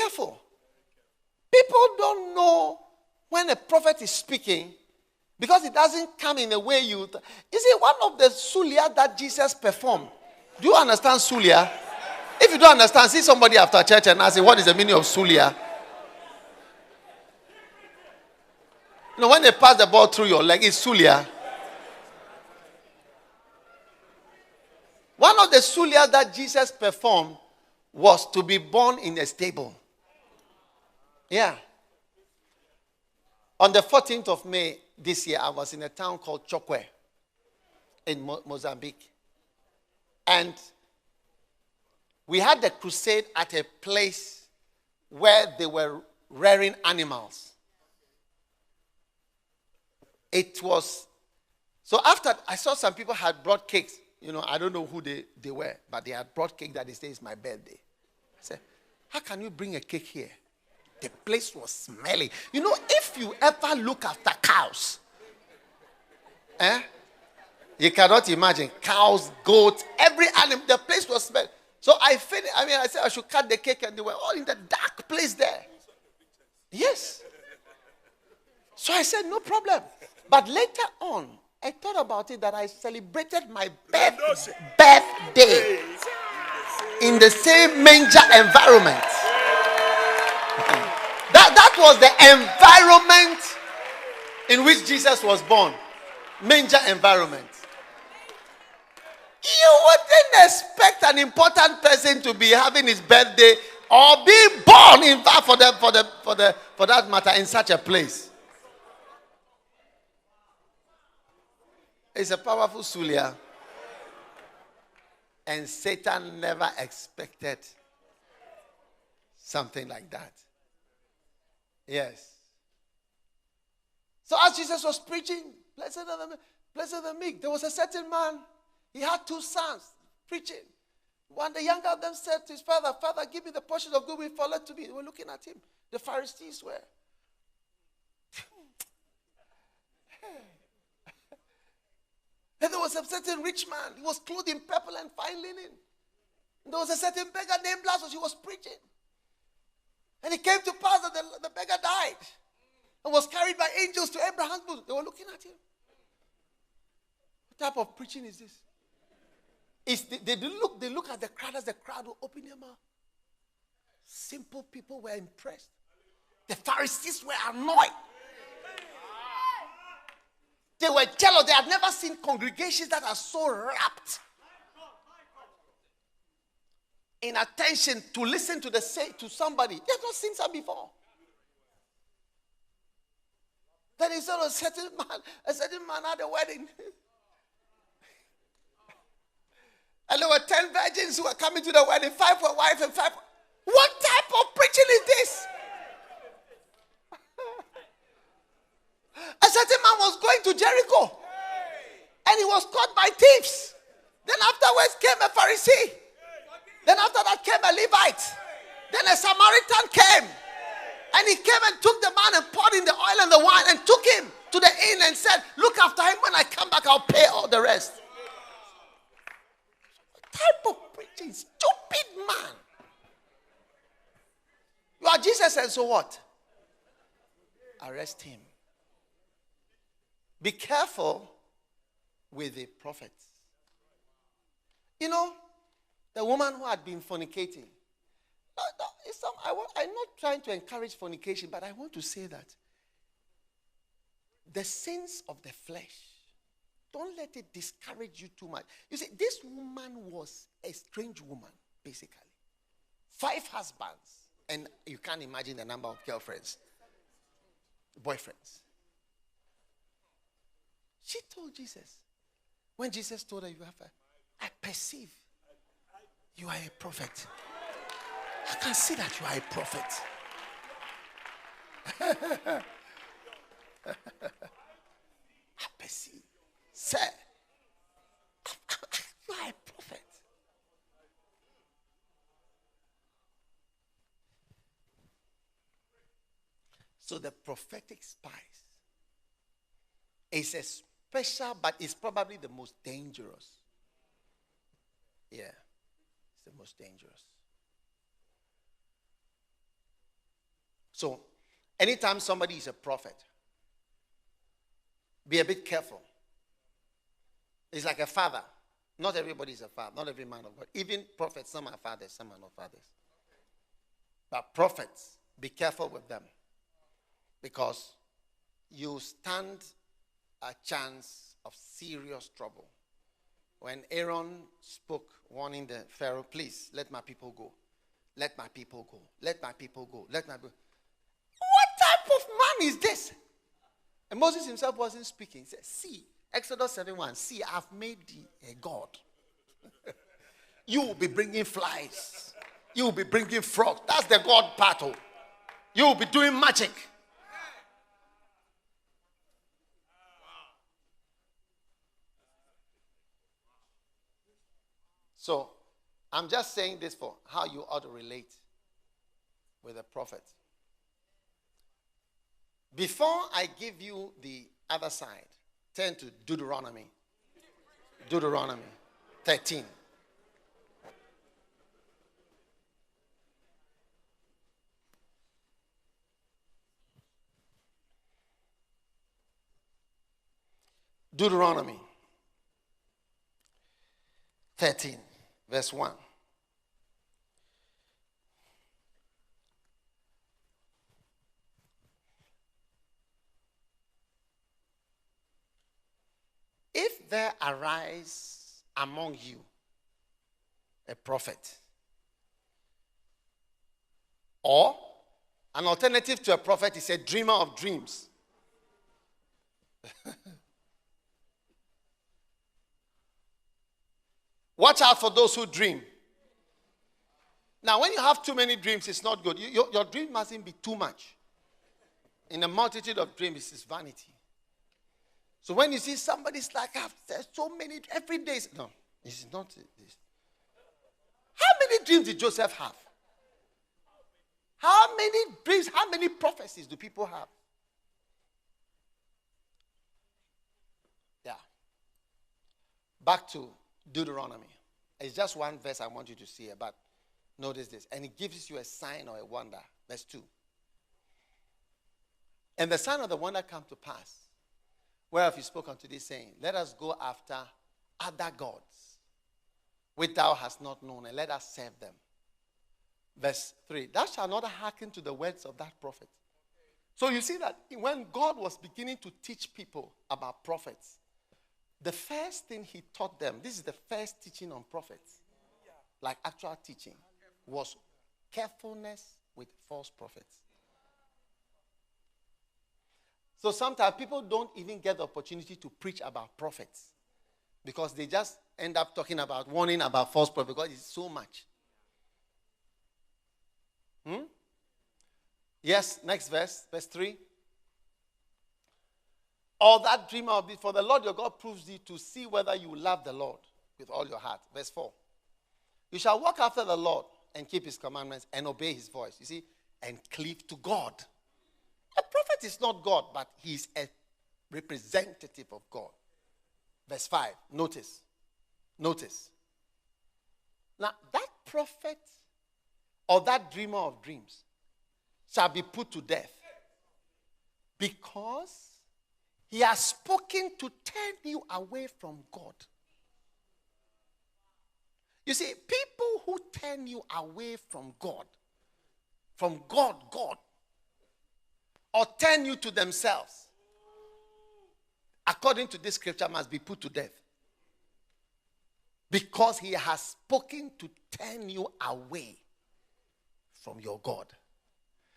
careful. People don't know when a prophet is speaking because it doesn't come in a way you see, one of the sulia that Jesus performed. Do you understand sulia? If you don't understand, see somebody after church and ask, what is the meaning of sulia? When they pass the ball through your leg, it's sulia. One of the sulia that Jesus performed was to be born in a stable. Yeah. On the 14th of May this year, I was in a town called Chokwe in Mozambique. And we had the crusade at a place where they were rearing animals. It was, so after I saw some people had brought cakes. I don't know who they were, but they had brought cake that they say is my birthday. I said, how can you bring a cake here? The place was smelling. If you ever look after cows, you cannot imagine. Cows, goats, every animal, the place was smelling. So I said I should cut the cake, and they were all in the dark place there. Yes. So I said, no problem. But later on, I thought about it that I celebrated my birthday in the same manger environment. That was the environment in which Jesus was born. Manger environment. You wouldn't expect an important person to be having his birthday or be born, in fact, for that matter, in such a place. It's a powerful sulia. And Satan never expected something like that. Yes. So as Jesus was preaching, blessed are the meek. There was a certain man. He had 2 sons preaching. One, the younger of them said to his father, Father, give me the portion of good we followed to me. They were looking at him. The Pharisees were. And there was a certain rich man. He was clothed in purple and fine linen. And there was a certain beggar named Lazarus. He was preaching. And it came to pass that the beggar died and was carried by angels to Abraham's bosom. They were looking at him. What type of preaching is this? They look at the crowd as the crowd will open their mouth. Simple people were impressed. The Pharisees were annoyed. They were jealous. They had never seen congregations that are so rapt in attention to listen to somebody. They had not seen that before. Then he said a certain man had a wedding. And there were 10 virgins who were coming to the wedding. 5 were wives and 5 were... What type of preaching is this? A certain man was going to Jericho. And he was caught by thieves. Then afterwards came a Pharisee. Then after that came a Levite. Then a Samaritan came. And he came and took the man and poured in the oil and the wine and took him to the inn and said, look after him. When I come back, I'll pay all the rest. What type of preaching? Stupid man. You are Jesus, and so what? Arrest him. Be careful with the prophets. You know, the woman who had been fornicating. I'm not trying to encourage fornication, but I want to say that the sins of the flesh, don't let it discourage you too much. You see, this woman was a strange woman, basically. 5 husbands, and you can't imagine the number of girlfriends, boyfriends. She told Jesus, when Jesus told her, I perceive you are a prophet. I can see that you are a prophet. I perceive. Sir, you are a prophet. So the prophetic spice is a special, but it's probably the most dangerous. Yeah, it's the most dangerous. So, anytime somebody is a prophet, be a bit careful. It's like a father. Not everybody is a father. Not every man of God. Even prophets, some are fathers, some are not fathers. But prophets, be careful with them. Because you stand a chance of serious trouble. When Aaron spoke, warning the Pharaoh, please, let my people go. Let my people go. Let my people go. Let my people. What type of man is this? And Moses himself wasn't speaking. He said, see, Exodus 7:1, see, I've made thee a God. You will be bringing flies. You will be bringing frogs. That's the God battle. You will be doing magic. So, I'm just saying this for how you ought to relate with a prophet. Before I give you the other side, turn to Deuteronomy. Deuteronomy 13. Deuteronomy 13, verse 1. If there arise among you a prophet, or an alternative to a prophet is a dreamer of dreams. Watch out for those who dream. Now, when you have too many dreams, it's not good. Your dream mustn't be too much. In a multitude of dreams, it's vanity. So when you see somebody's like, there's so many, every day. No, it's not this. How many dreams did Joseph have? How many dreams, how many prophecies do people have? Yeah. Back to Deuteronomy. It's just one verse I want you to see here, but notice this. And it gives you a sign or a wonder. Verse 2. And the sign of the wonder come to pass, whereof you spoke unto thee, saying, let us go after other gods, which thou hast not known, and let us serve them. Verse 3. Thou shalt not hearken to the words of that prophet. So you see that when God was beginning to teach people about prophets, the first thing he taught them, this is the first teaching on prophets, like actual teaching, was carefulness with false prophets. So sometimes people don't even get the opportunity to preach about prophets because they just end up talking about, warning about false prophets because it's so much. Yes, next verse, verse 3. Or that dreamer of it, for the Lord your God proves thee to see whether you love the Lord with all your heart. Verse 4. You shall walk after the Lord and keep his commandments and obey his voice. You see, and cleave to God. A prophet is not God, but he is a representative of God. Verse 5. Notice. Now, that prophet or that dreamer of dreams shall be put to death because he has spoken to turn you away from God. You see, people who turn you away from God, or turn you to themselves, according to this scripture, must be put to death. Because he has spoken to turn you away from your God.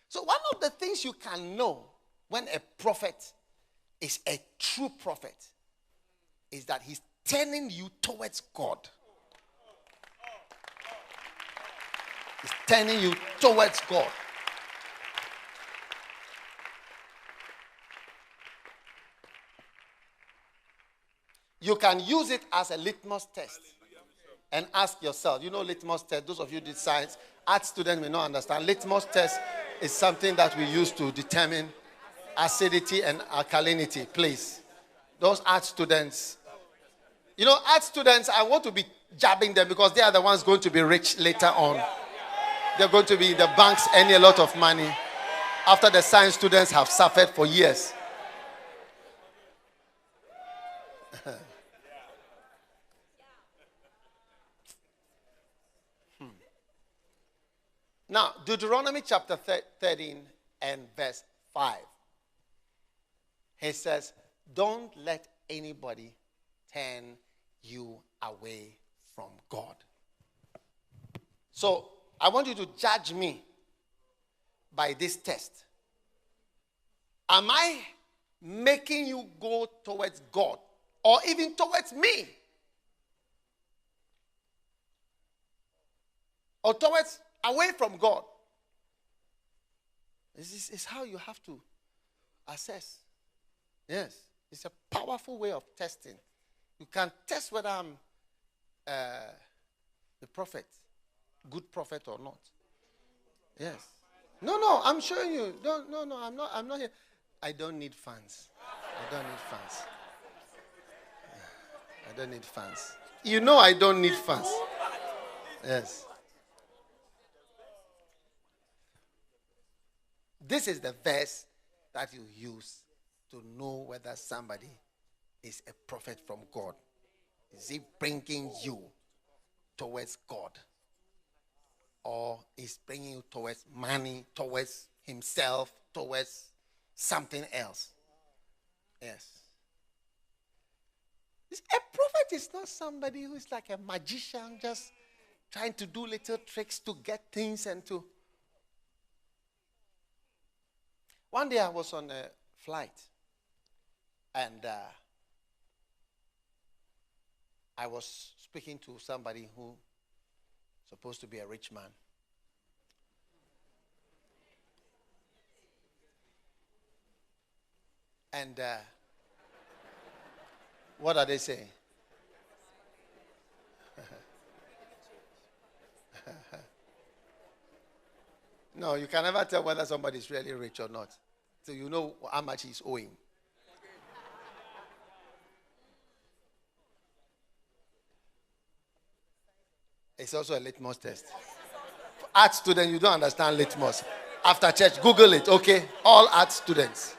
So one of the things you can know when a prophet is a true prophet is that he's turning you towards God. He's turning you towards God. You can use it as a litmus test and ask yourself. You know litmus test, those of you who did science, art students may not understand. Litmus test is something that we use to determine acidity and alkalinity. Please. Those art students. You know, art students, I want to be jabbing them because they are the ones going to be rich later on. They're going to be in the banks earning a lot of money. After the science students have suffered for years. Now, Deuteronomy chapter 13 and verse 5. He says, don't let anybody turn you away from God. So, I want you to judge me by this test. Am I making you go towards God or even towards me? Or towards away from God? This is how you have to assess. Yes, it's a powerful way of testing. You can test whether I'm the prophet, good prophet or not. Yes. No, I'm showing you. No, I'm not here. I don't need fans. I don't need fans. I don't need fans. You know I don't need fans. Yes. This is the verse that you use to know whether somebody is a prophet from God. Is he bringing you towards God? Or is bringing you towards money, towards himself, towards something else? Yes. A prophet is not somebody who is like a magician just trying to do little tricks to get things and to... One day I was on a flight and I was speaking to somebody who supposed to be a rich man. And what are they saying? No, you can never tell whether somebody is really rich or not. So you know how much he's owing. It's also a litmus test. For art students, you don't understand litmus. After church, Google it, okay? All art students.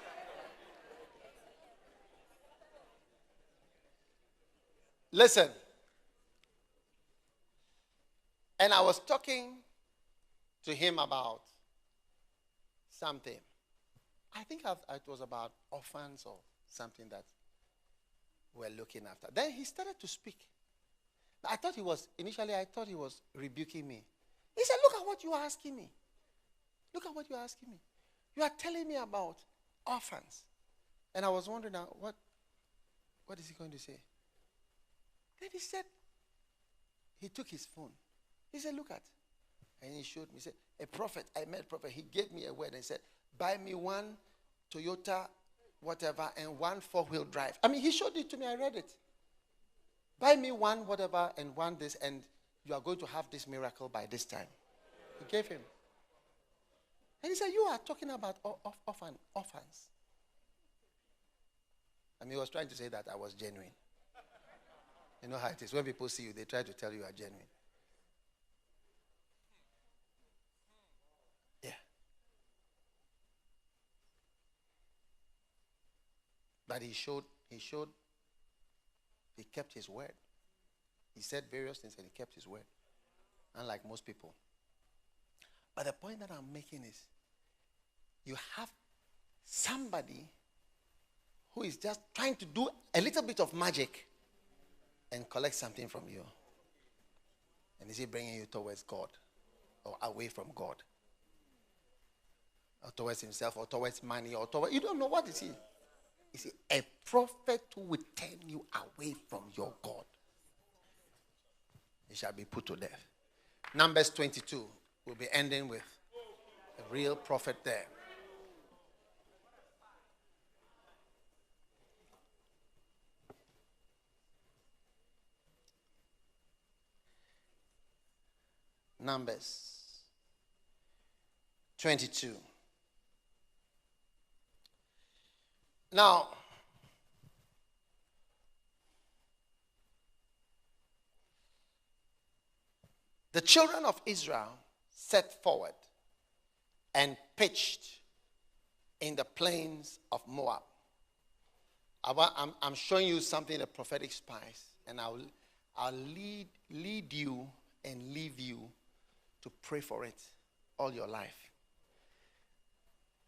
Listen. And I was talking to him about something. I think it was about orphans or something that we're looking after. Then he started to speak. I thought he was rebuking me. He said, look at what you are asking me. Look at what you are asking me. You are telling me about orphans. And I was wondering now, what is he going to say? Then he said, he took his phone. He said, look at. And he showed me. He said, a prophet, I met a prophet. He gave me a word and said, buy me one Toyota whatever and one 4-wheel drive. I mean, he showed it to me. I read it. Buy me one whatever and one this, and you are going to have this miracle by this time. He gave him. And he said, you are talking about orphans. I mean, he was trying to say that I was genuine. You know how it is. When people see you, they try to tell you are genuine. Yeah. But he kept his word. He said various things and he kept his word. Unlike most people. But the point that I'm making is, you have somebody who is just trying to do a little bit of magic and collect something from you. And is he bringing you towards God or away from God? Or towards himself or towards money or towards... You don't know what is he. Is he a prophet who will turn you away from your God? He shall be put to death. Numbers 22. We'll be ending with a real prophet there. Numbers 22. Now, the children of Israel set forward and pitched in the plains of Moab. I'm showing you something, the prophetic spies, and I'll lead you and leave you to pray for it all your life.